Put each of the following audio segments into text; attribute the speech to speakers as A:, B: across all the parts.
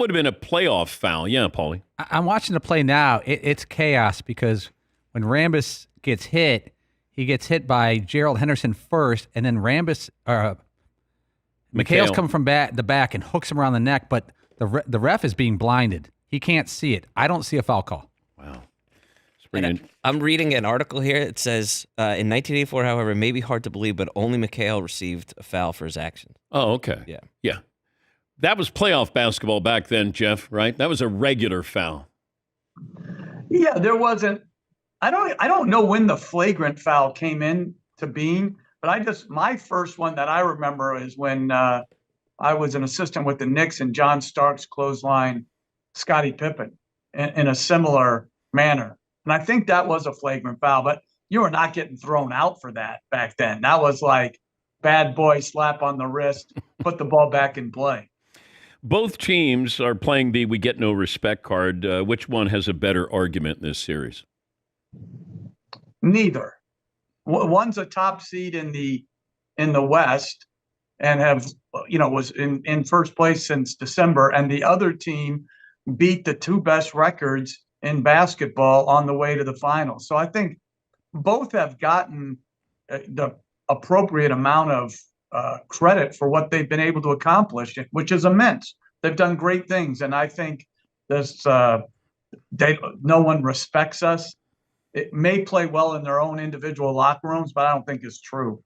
A: would have been a playoff foul. Yeah, Paulie.
B: I'm watching the play now. It's chaos because when Rambis gets hit, he gets hit by Gerald Henderson first, and then McHale's coming from the back and hooks him around the neck, but the ref is being blinded. He can't see it. I don't see a foul call.
A: Wow.
C: I'm reading an article here. It says, in 1984, however, it may be hard to believe, but only McHale received a foul for his actions.
A: Oh, okay.
C: Yeah.
A: That was playoff basketball back then, Jeff, right? That was a regular foul.
D: Yeah, there wasn't. I don't know when the flagrant foul came in to being, but my first one that I remember is when I was an assistant with the Knicks and John Starks clothesline Scottie Pippen in a similar manner. And I think that was a flagrant foul, but you were not getting thrown out for that back then. That was like bad boy slap on the wrist, put the ball back in play.
A: Both teams are playing the we get no respect card. Which one has a better argument in this series?
D: Neither. One's a top seed in the West and was in first place since December, and the other team beat the two best records in basketball on the way to the finals. So I think both have gotten the appropriate amount of credit for what they've been able to accomplish, which is immense. They've done great things, and I think no one respects us. It may play well in their own individual locker rooms, but I don't think it's true.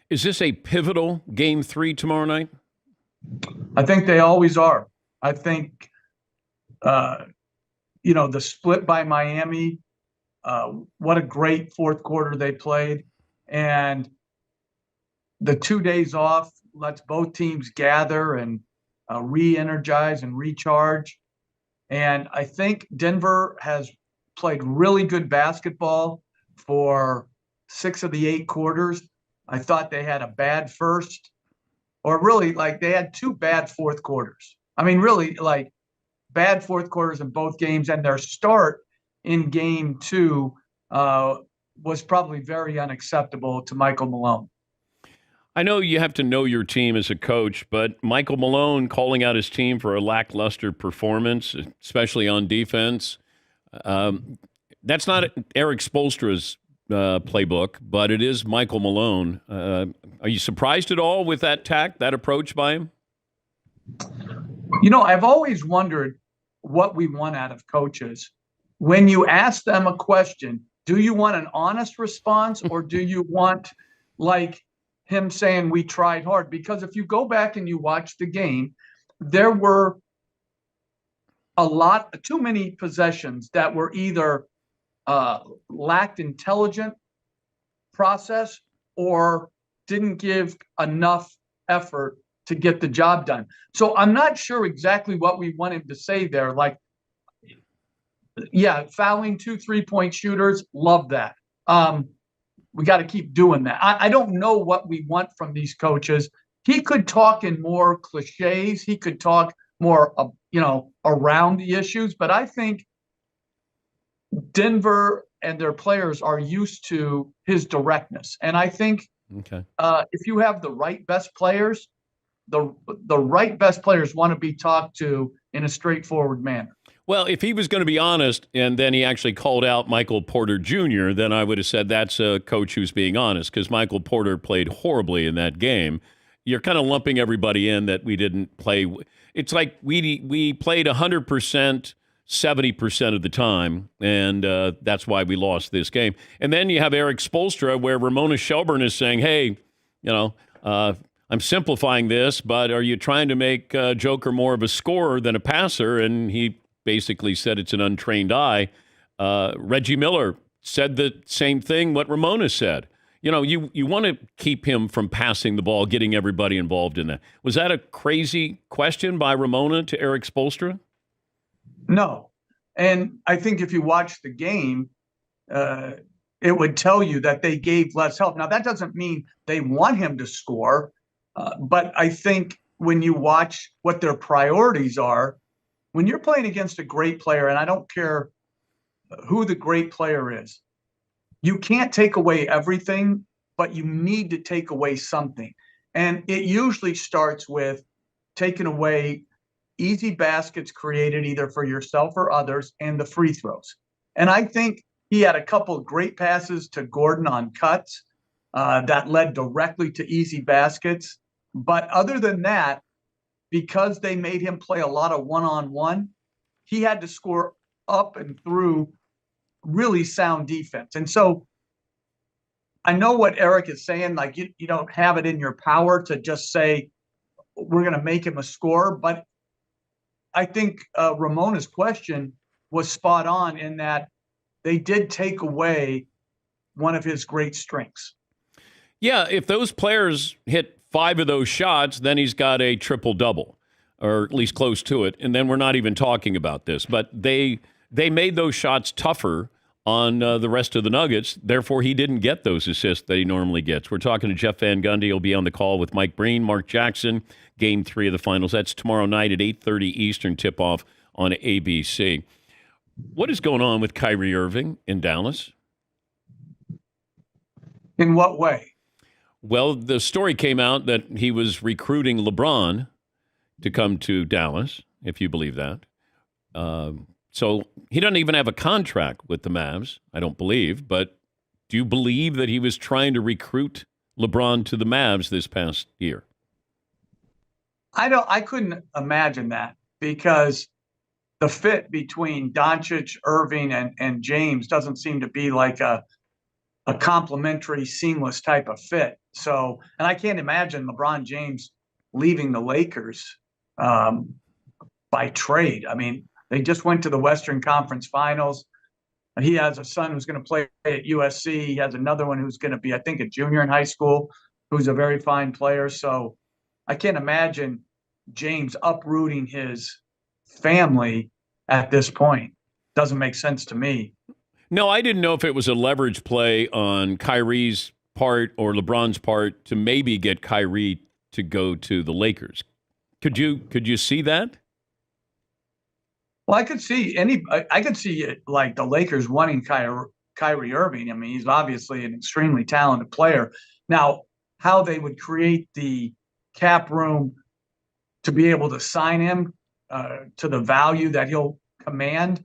A: Is this a pivotal Game 3 tomorrow night?
D: I think they always are. I think, the split by Miami, what a great fourth quarter they played. And the 2 days off lets both teams gather and re-energize and recharge. And I think Denver has played really good basketball for 6 of the 8 quarters. I thought they had a bad first, or really they had 2 bad fourth quarters. I mean, really bad fourth quarters in both games, and their start in Game 2 was probably very unacceptable to Michael Malone.
A: I know you have to know your team as a coach, but Michael Malone calling out his team for a lackluster performance, especially on defense, that's not Eric Spoelstra's playbook, but it is Michael Malone. Are you surprised at all with that tact, that approach by him?
D: I've always wondered what we want out of coaches. When you ask them a question, do you want an honest response, or do you want him saying we tried hard? Because if you go back and you watch the game, there were too many possessions that were either lacked intelligent process or didn't give enough effort to get the job done. So I'm not sure exactly what we want him to say there. Fouling 2 3-point shooters, love that. We got to keep doing that. I don't know what we want from these coaches. He could talk in more cliches. He could talk more, around the issues. But I think Denver and their players are used to his directness. And I think if you have the right best players, the right best players want to be talked to in a straightforward manner.
A: Well, if he was going to be honest and then he actually called out Michael Porter Jr., then I would have said that's a coach who's being honest, because Michael Porter played horribly in that game. You're kind of lumping everybody in that we didn't play. It's like we played 100%, 70% of the time, and that's why we lost this game. And then you have Eric Spoelstra, where Ramona Shelburne is saying, hey, I'm simplifying this, but are you trying to make Joker more of a scorer than a passer? And he basically said it's an untrained eye. Reggie Miller said the same thing what Ramona said. You want to keep him from passing the ball, getting everybody involved in that. Was that a crazy question by Ramona to Eric Spoelstra?
D: No. And I think if you watch the game, it would tell you that they gave less help. Now, that doesn't mean they want him to score, but I think when you watch what their priorities are, when you're playing against a great player, and I don't care who the great player is, you can't take away everything, but you need to take away something. And it usually starts with taking away easy baskets created either for yourself or others, and the free throws. And I think he had a couple of great passes to Gordon on cuts that led directly to easy baskets. But other than that, because they made him play a lot of one-on-one, he had to score up and through really sound defense. And so I know what Eric is saying, like you don't have it in your power to just say, we're going to make him a scorer. But I think Ramona's question was spot on in that they did take away one of his great strengths.
A: Yeah, if those players hit 5 of those shots, then he's got a triple-double, or at least close to it, and then we're not even talking about this. But they made those shots tougher on the rest of the Nuggets. Therefore, he didn't get those assists that he normally gets. We're talking to Jeff Van Gundy. He'll be on the call with Mike Breen, Mark Jackson, Game 3 of the Finals. That's tomorrow night at 8:30 Eastern, tip-off on ABC. What is going on with Kyrie Irving in Dallas?
D: In what way?
A: Well, the story came out that he was recruiting LeBron to come to Dallas, if you believe that. So he doesn't even have a contract with the Mavs, I don't believe. But do you believe that he was trying to recruit LeBron to the Mavs this past year?
D: I couldn't imagine that, because the fit between Doncic, Irving, and James doesn't seem to be like a complementary, seamless type of fit. So, and I can't imagine LeBron James leaving the Lakers by trade. I mean, they just went to the Western Conference Finals. He has a son who's going to play at USC. He has another one who's going to be, I think, a junior in high school, who's a very fine player. So I can't imagine James uprooting his family at this point. Doesn't make sense to me.
A: No, I didn't know if it was a leverage play on Kyrie's part or LeBron's part to maybe get Kyrie to go to the Lakers. Could you see that?
D: Well, I could see it like the Lakers wanting Kyrie Irving. I mean, he's obviously an extremely talented player. Now, how they would create the cap room to be able to sign him to the value that he'll command,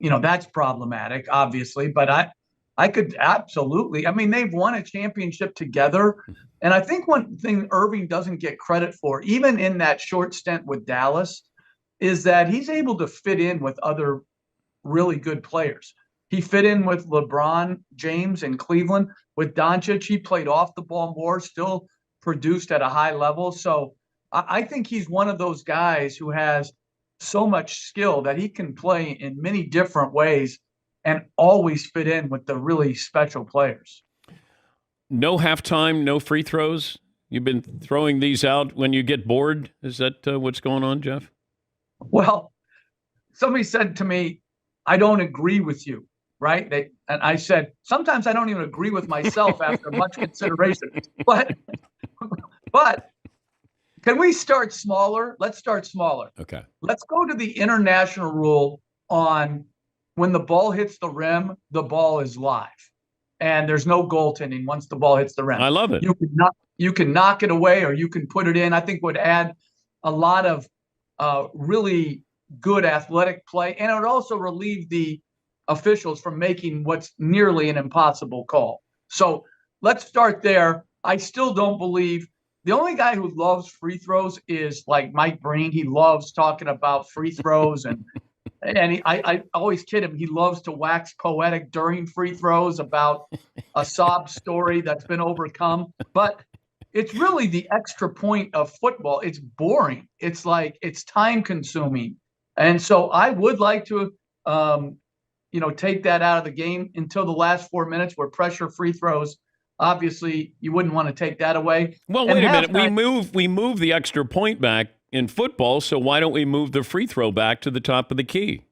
D: that's problematic, obviously. But I could absolutely. I mean, they've won a championship together. And I think one thing Irving doesn't get credit for, even in that short stint with Dallas, is that he's able to fit in with other really good players. He fit in with LeBron James in Cleveland. With Doncic, he played off the ball more, still produced at a high level. So I think he's one of those guys who has so much skill that he can play in many different ways and always fit in with the really special players.
A: No halftime, no free throws? You've been throwing these out when you get bored? Is that what's going on, Jeff?
D: Well, somebody said to me, I don't agree with you, right? And I said, sometimes I don't even agree with myself after much consideration. But can we start smaller? Let's start smaller.
A: Okay.
D: Let's go to the international rule on when the ball hits the rim, the ball is live. And there's no goaltending once the ball hits the rim.
A: I love it.
D: You can knock it away or you can put it in. I think would add a lot of really good athletic play. And it would also relieve the officials from making what's nearly an impossible call. So let's start there. I still don't believe the only guy who loves free throws is like Mike Breen. He loves talking about free throws and I always kid him. He loves to wax poetic during free throws about a sob story that's been overcome. But it's really the extra point of football. It's boring. It's like it's time consuming. And so I would like to, take that out of the game until the last 4 minutes where pressure free throws. Obviously, you wouldn't want to take that away.
A: Well, wait a minute. We move the extra point back in football, so why don't we move the free throw back to the top of the key?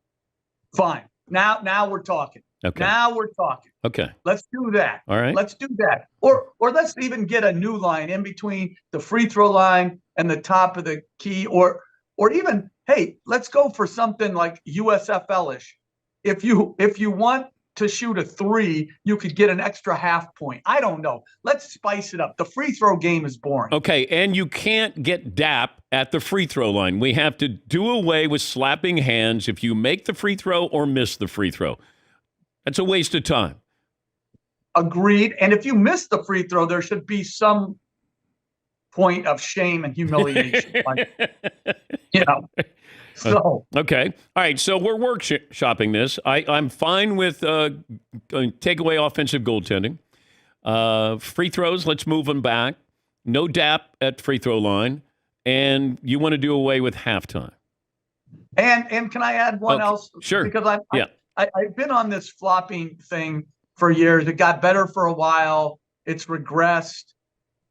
D: Fine. Now we're talking.
A: Okay.
D: Now we're talking.
A: Okay.
D: Let's do that.
A: All right.
D: Let's do that. Or let's even get a new line in between the free throw line and the top of the key. Or even, hey, let's go for something like USFL-ish. If you want to shoot a three, you could get an extra half point. I don't know. Let's spice it up. The free throw game is boring.
A: Okay, and you can't get dap at the free throw line. We have to do away with slapping hands if you make the free throw or miss the free throw. That's a waste of time.
D: Agreed. And if you miss the free throw, there should be some point of shame and humiliation. So
A: okay, all right. So we're workshopping this. I'm fine with take away offensive goaltending. Free throws, let's move them back. No dap at free throw line, and you want to do away with halftime.
D: And can I add one else?
A: Sure.
D: Because I've been on this flopping thing for years. It got better for a while. It's regressed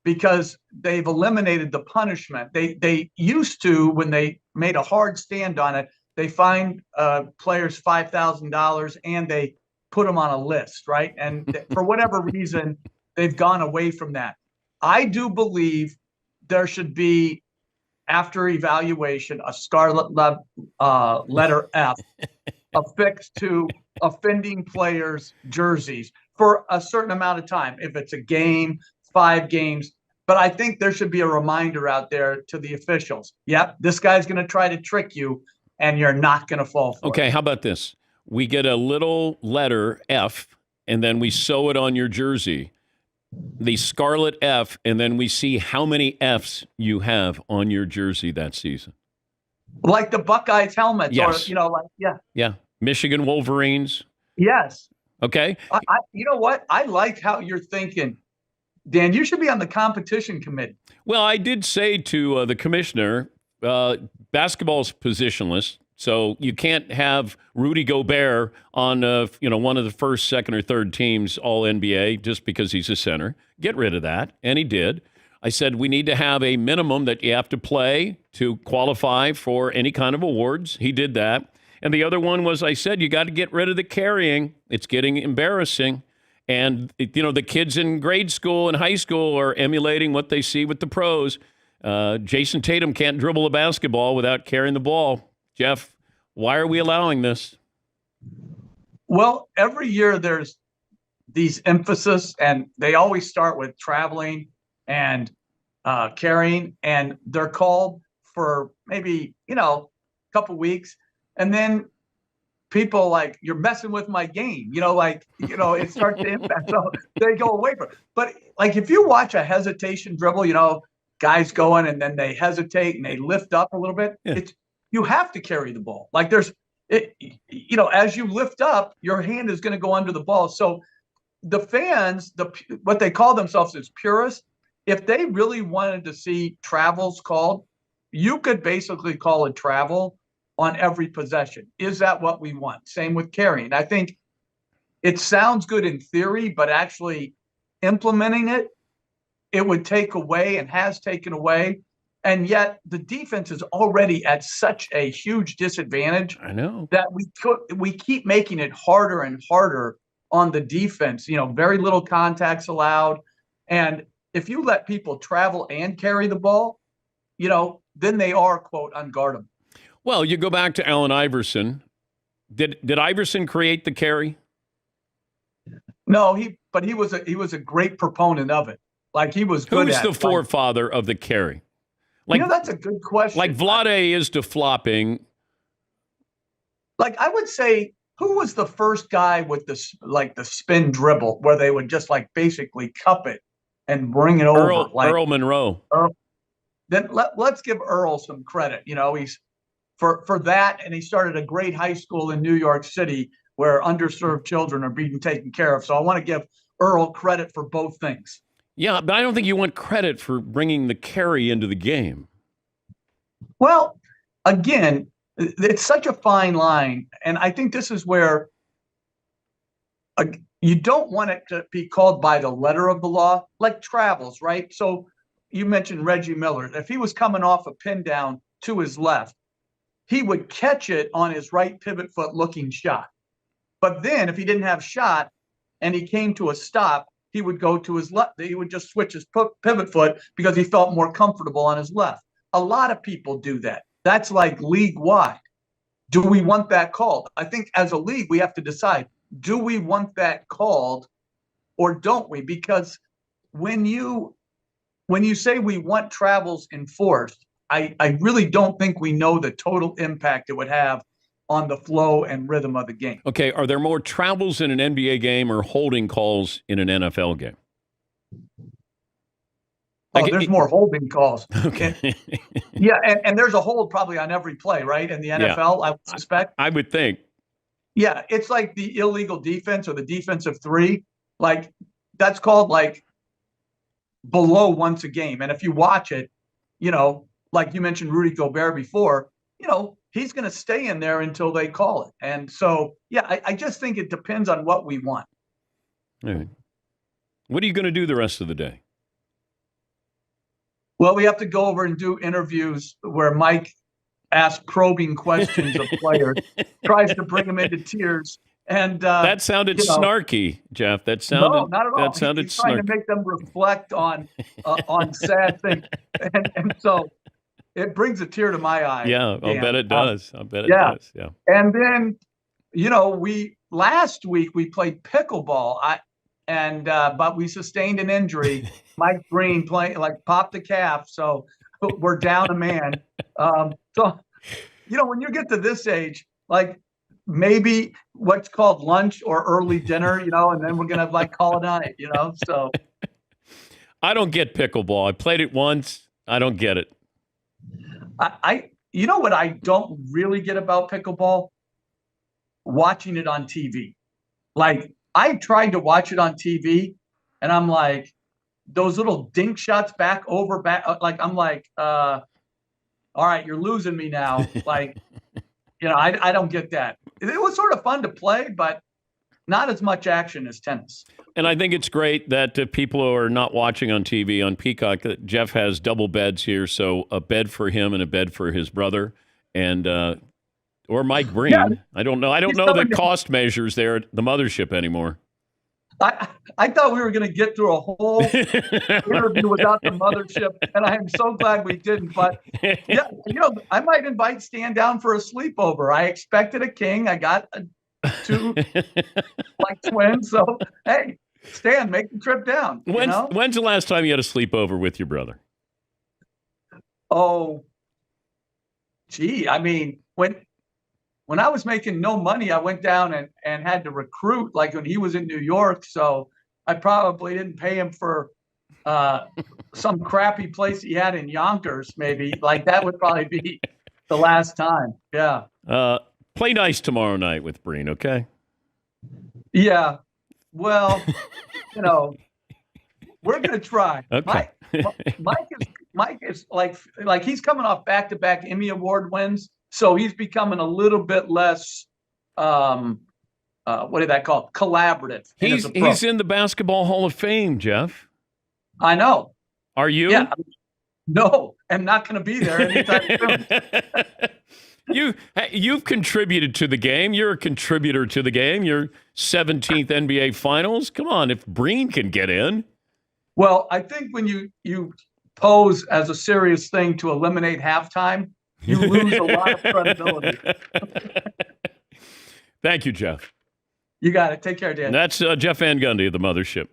D: because they've eliminated the punishment. They used to, when they made a hard stand on it, they fined players $5,000 and they put them on a list, right? And for whatever reason, they've gone away from that. I do believe there should be, after evaluation, a scarlet letter F affixed to offending players' jerseys for a certain amount of time. If it's a game, 5 games. But I think there should be a reminder out there to the officials. Yep, this guy's going to try to trick you, and you're not going to fall for it.
A: Okay, how about this? We get a little letter F, and then we sew it on your jersey, the scarlet F, and then we see how many Fs you have on your jersey that season.
D: Like the Buckeyes helmets.
A: Yes.
D: Or,
A: Yeah, Michigan Wolverines.
D: Yes.
A: Okay.
D: You know what? I like how you're thinking. Dan, you should be on the competition committee.
A: Well, I did say to the commissioner, basketball's positionless, so you can't have Rudy Gobert on one of the first, second, or third teams all NBA just because he's a center. Get rid of that, and he did. I said we need to have a minimum that you have to play to qualify for any kind of awards. He did that. And the other one was, I said, you got to get rid of the carrying. It's getting embarrassing. And, the kids in grade school and high school are emulating what they see with the pros. Jason Tatum can't dribble a basketball without carrying the ball. Jeff, why are we allowing this?
D: Well, every year there's these emphasis, and they always start with traveling and carrying, and they're called for maybe, a couple weeks. And then people like, you're messing with my game, it starts to impact. So they go away from it. But like, if you watch a hesitation dribble, guys going and then they hesitate and they lift up a little bit. Yeah. You have to carry the ball. Like as you lift up, your hand is going to go under the ball. So the fans, what they call themselves is purists. If they really wanted to see travels called, you could basically call it travel on every possession. Is that what we want? Same with carrying. I think it sounds good in theory, but actually implementing it would take away and has taken away. And yet the defense is already at such a huge disadvantage.
A: I know
D: that we keep making it harder and harder on the defense. Very little contacts allowed. And if you let people travel and carry the ball, then they are, quote, unguardable.
A: Well, you go back to Allen Iverson. Did Iverson create the carry?
D: No, but he was a great proponent of it. Like, he was good at it.
A: Who's the forefather of the carry?
D: That's a good question.
A: Like Vlade is to flopping.
D: Like, I would say, who was the first guy with the spin dribble where they would just basically cup it and bring it over?
A: Earl Monroe.
D: Then let's give Earl some credit. He's for that, and he started a great high school in New York City where underserved children are being taken care of. So I want to give Earl credit for both things.
A: Yeah, but I don't think you want credit for bringing the carry into the game.
D: Well, again, it's such a fine line, and I think this is where you don't want it to be called by the letter of the law, like travels, right? So you mentioned Reggie Miller. If he was coming off a pin down to his left, he would catch it on his right pivot foot looking shot. But then if he didn't have shot and he came to a stop, he would go to his left. He would just switch his pivot foot because he felt more comfortable on his left. A lot of people do that. That's like league wide. Do we want that called? I think as a league, we have to decide, do we want that called or don't we? Because when you say we want travels enforced, I really don't think we know the total impact it would have on the flow and rhythm of the game.
A: Okay, are there more travels in an NBA game or holding calls in an NFL game?
D: There's more holding calls.
A: Okay.
D: Yeah, and there's a hold probably on every play, right? In the NFL, I would suspect.
A: I would think.
D: Yeah, it's like the illegal defense or the defensive three. Like, that's called like below once a game. And if you watch it, like you mentioned Rudy Gobert before, he's going to stay in there until they call it. And so, yeah, I just think it depends on what we want.
A: All right. What are you going to do the rest of the day?
D: Well, we have to go over and do interviews where Mike asks probing questions of players, tries to bring them into tears. And
A: that sounded snarky, Jeff. No,
D: not at all.
A: That sounded
D: He's trying to make them reflect on sad things, and so it brings a tear to my eye.
A: Yeah, I'll bet it does. I'll bet it does. Yeah.
D: And then, last week we played pickleball. But we sustained an injury. Mike Green popped the calf, so we're down a man. So, when you get to this age, like maybe what's called lunch or early dinner, and then we're gonna call it on it, So
A: I don't get pickleball. I played it once. I don't get it.
D: What I don't really get about pickleball? Watching it on TV. I tried to watch it on TV, and I'm like, those little dink shots back. I'm like, all right, you're losing me now. I don't get that. It was sort of fun to play, but not as much action as tennis.
A: And I think it's great that people who are not watching on TV on Peacock, that Jeff has double beds here, so a bed for him and a bed for his brother, and or Mike Green. Yeah. I don't know. I don't know the cost measures there at the mothership anymore.
D: I thought we were going to get through a whole interview without the mothership, and I am so glad we didn't. But yeah, I might invite Stan down for a sleepover. I expected a king. I got two twins. So hey, Stan, make the trip down.
A: When's the last time you had a sleepover with your brother?
D: Oh, gee, I mean, when I was making no money, I went down and had to recruit when he was in New York. So I probably didn't pay him for some crappy place he had in Yonkers, maybe. That would probably be the last time. Yeah.
A: Play nice tomorrow night with Breen, okay?
D: Yeah. Well, we're going to try.
A: Okay.
D: Mike is he's coming off back-to-back Emmy Award wins. So he's becoming a little bit less, what did that call it? Collaborative.
A: He's in the Basketball Hall of Fame, Jeff.
D: I know.
A: Are you?
D: Yeah. No, I'm not going to be there anytime soon.
A: You've contributed to the game. You're a contributor to the game. You're 17th NBA Finals. Come on, if Breen can get in.
D: Well, I think when you pose as a serious thing to eliminate halftime, you lose a lot of credibility.
A: Thank you, Jeff.
D: You got it. Take care, Dan.
A: That's Jeff Van Gundy of the Mothership.